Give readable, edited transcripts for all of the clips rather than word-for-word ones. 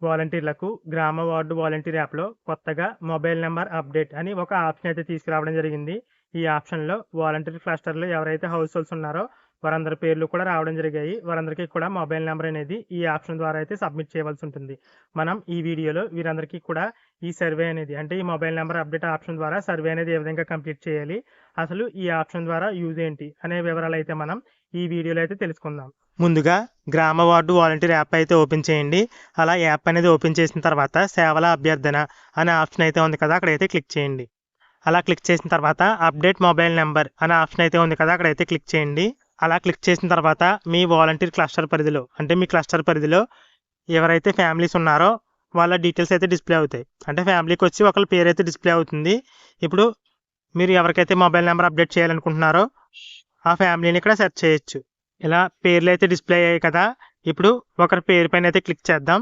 వాలంటీర్లకు గ్రామ ward volunteer యాప్‌లో కొత్తగా మొబైల్ నంబర్ అప్డేట్ అని ఒక ఆప్షన్ అయితే తీసుకురావడం జరిగింది. ఈ ఆప్షన్‌లో వాలంటీర్ క్లస్టర్‌లో ఎవరైతే హౌస్ హోల్డ్స్ ఉన్నారో వారందరి పేర్లు కూడా రావడం జరిగాయి. వారందరికీ కూడా మొబైల్ నంబర్ అనేది ఈ ఆప్షన్ ద్వారా అయితే సబ్మిట్ చేయవలసి ఉంటుంది. మనం ఈ వీడియోలో వీరందరికీ కూడా ఈ సర్వే అనేది అంటే ఈ మొబైల్ నంబర్ అప్డేట్ ఆప్షన్ ద్వారా సర్వే అనేది ఏ విధంగా కంప్లీట్ చేయాలి, అసలు ఈ ఆప్షన్ ద్వారా యూజ్ ఏంటి అనే వివరాలైతే మనం ఈ వీడియోలో అయితే తెలుసుకుందాం. ముందుగా గ్రామ వార్డు వాలంటీర్ యాప్ అయితే ఓపెన్ చేయండి. అలా యాప్ అనేది ఓపెన్ చేసిన తర్వాత సేవల అభ్యర్థన అనే ఆప్షన్ అయితే ఉంది కదా, అక్కడైతే క్లిక్ చేయండి. అలా క్లిక్ చేసిన తర్వాత అప్డేట్ మొబైల్ నెంబర్ అనే ఆప్షన్ అయితే ఉంది కదా, అక్కడైతే క్లిక్ చేయండి. అలా క్లిక్ చేసిన తర్వాత మీ వాలంటీర్ క్లస్టర్ పరిధిలో అంటే మీ క్లస్టర్ పరిధిలో ఎవరైతే ఫ్యామిలీస్ ఉన్నారో వాళ్ళ డీటెయిల్స్ అయితే డిస్ప్లే అవుతాయి. అంటే ఫ్యామిలీకి వచ్చి ఒకళ్ళ పేరు అయితే డిస్ప్లే అవుతుంది. ఇప్పుడు మీరు ఎవరికైతే మొబైల్ నెంబర్ అప్డేట్ చేయాలనుకుంటున్నారో ఆ ఫ్యామిలీని ఇక్కడ సెర్చ్ చేయొచ్చు. ఇలా పేర్లు అయితే డిస్ప్లే అయ్యాయి కదా, ఇప్పుడు ఒకరి పేరు పైన అయితే క్లిక్ చేద్దాం.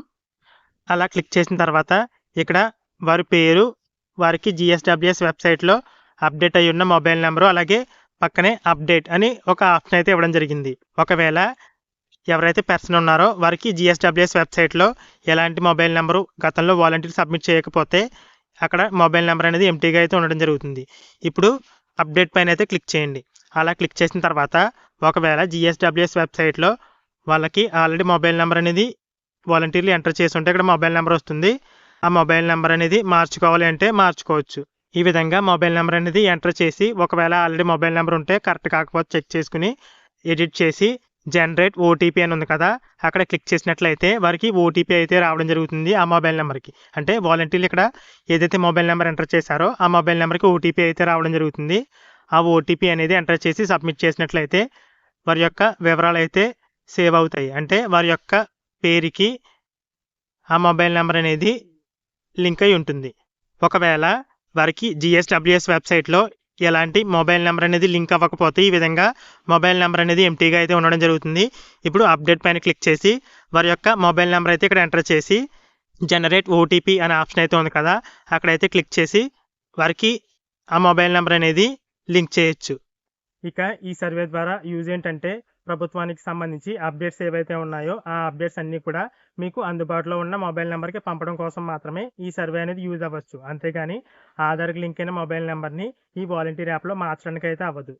అలా క్లిక్ చేసిన తర్వాత ఇక్కడ వారి పేరు, వారికి జిఎస్డబ్ల్యూఎస్ వెబ్సైట్లో అప్డేట్ అయ్యి ఉన్న మొబైల్ నెంబరు, అలాగే పక్కనే అప్డేట్ అని ఒక ఆప్షన్ అయితే ఇవ్వడం జరిగింది. ఒకవేళ ఎవరైతే పర్సన్ ఉన్నారో వారికి జిఎస్డబ్ల్యూఎస్ వెబ్సైట్లో ఎలాంటి మొబైల్ నెంబరు గతంలో వాలంటీర్ సబ్మిట్ చేయకపోతే అక్కడ మొబైల్ నెంబర్ అనేది ఎంటీగా అయితే ఉండడం జరుగుతుంది. ఇప్పుడు అప్డేట్ పైన అయితే క్లిక్ చేయండి. అలా క్లిక్ చేసిన తర్వాత ఒకవేళ జిఎస్డబ్ల్యూఎస్ వెబ్సైట్లో వాళ్ళకి ఆల్రెడీ మొబైల్ నెంబర్ అనేది వాలంటీర్లు ఎంటర్ చేసి ఉంటే ఇక్కడ మొబైల్ నెంబర్ వస్తుంది. ఆ మొబైల్ నెంబర్ అనేది మార్చుకోవాలి అంటే మార్చుకోవచ్చు. ఈ విధంగా మొబైల్ నెంబర్ అనేది ఎంటర్ చేసి ఒకవేళ ఆల్రెడీ మొబైల్ నెంబర్ ఉంటే కరెక్ట్ కాకపోతే చెక్ చేసుకుని ఎడిట్ చేసి జనరేట్ ఓటీపీ అని ఉంది కదా, అక్కడ క్లిక్ చేసినట్లయితే వారికి ఓటీపీ అయితే రావడం జరుగుతుంది ఆ మొబైల్ నెంబర్కి. అంటే వాలంటీర్లు ఇక్కడ ఏదైతే మొబైల్ నెంబర్ ఎంటర్ చేశారో ఆ మొబైల్ నెంబర్కి ఓటీపీ అయితే రావడం జరుగుతుంది. ఆ ఓటీపీ అనేది ఎంటర్ చేసి సబ్మిట్ చేసినట్లయితే వారి యొక్క వివరాలు అయితే సేవ్ అవుతాయి. అంటే వారి యొక్క పేరుకి ఆ మొబైల్ నెంబర్ అనేది లింక్ అయి ఉంటుంది. ఒకవేళ వారికి జిఎస్డబ్ల్యూఎస్ వెబ్సైట్లో ఎలాంటి మొబైల్ నెంబర్ అనేది లింక్ అవ్వకపోతే ఈ విధంగా మొబైల్ నెంబర్ అనేది ఎంటీగా అయితే ఉండడం జరుగుతుంది. ఇప్పుడు అప్డేట్ పైన క్లిక్ చేసి వారి యొక్క మొబైల్ నెంబర్ అయితే ఇక్కడ ఎంటర్ చేసి జనరేట్ ఓటీపీ అనే ఆప్షన్ అయితే ఉంది కదా, అక్కడైతే క్లిక్ చేసి వారికి ఆ మొబైల్ నెంబర్ అనేది లింక్ చేయొచ్చు. ఇక ఈ సర్వే ద్వారా యూజ్ ఏంటంటే ప్రభుత్వానికి సంబంధించి అప్డేట్స్ ఏవైతే ఉన్నాయో ఆ అప్డేట్స్ అన్నీ కూడా మీకు అందుబాటులో ఉన్న మొబైల్ నెంబర్కి పంపడం కోసం మాత్రమే ఈ సర్వే అనేది యూజ్ అవ్వచ్చు. అంతేగాని ఆధార్కి లింక్ అయిన మొబైల్ నెంబర్ని ఈ వాలంటీర్ యాప్లో మార్చడానికి అయితే అవ్వదు.